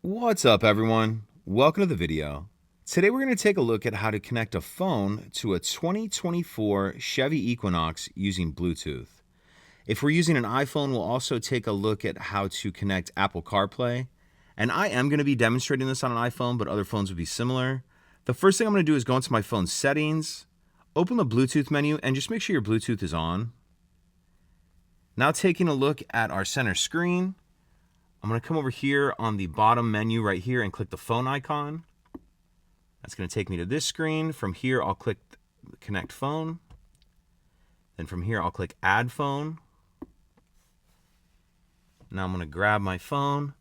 What's up, everyone? Welcome to the video. Today we're going to take a look at how to connect a phone to a 2024 Chevy Equinox using Bluetooth. If we're using an iPhone, we'll also take a look at how to connect Apple CarPlay. And I am going to be demonstrating this on an iPhone, but other phones would be similar. The first thing I'm going to do is go into my phone's settings, open the Bluetooth menu, and just make sure your Bluetooth is on. Now taking a look at our center screen, I'm going to come over here on the bottom menu right here and click the phone icon. That's going to take me to this screen. From here, I'll click Connect Phone. Then from here, I'll click Add Phone. Now I'm going to grab my phone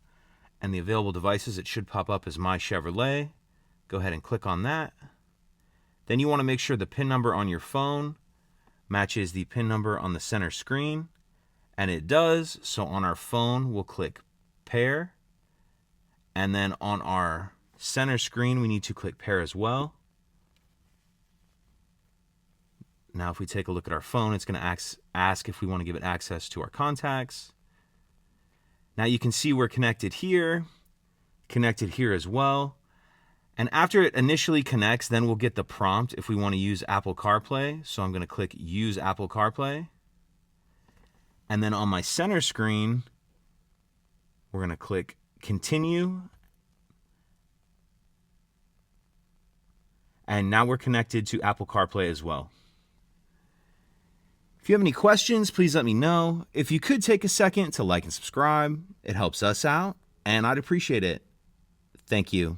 and the available devices. It should pop up as My Chevrolet. Go ahead and click on that. Then you want to make sure the PIN number on your phone matches the PIN number on the center screen. And it does. So on our phone, we'll click Pair. And then on our center screen, we need to click Pair as well. Now if we take a look at our phone, it's going to ask if we want to give it access to our contacts. Now you can see we're connected here as well. And after it initially connects, then we'll get the prompt if we want to use Apple CarPlay. So I'm going to click Use Apple CarPlay. And then on my center screen, we're going to click Continue. And now we're connected to Apple CarPlay as well. If you have any questions, please let me know. If you could take a second to like and subscribe, it helps us out, and I'd appreciate it. Thank you.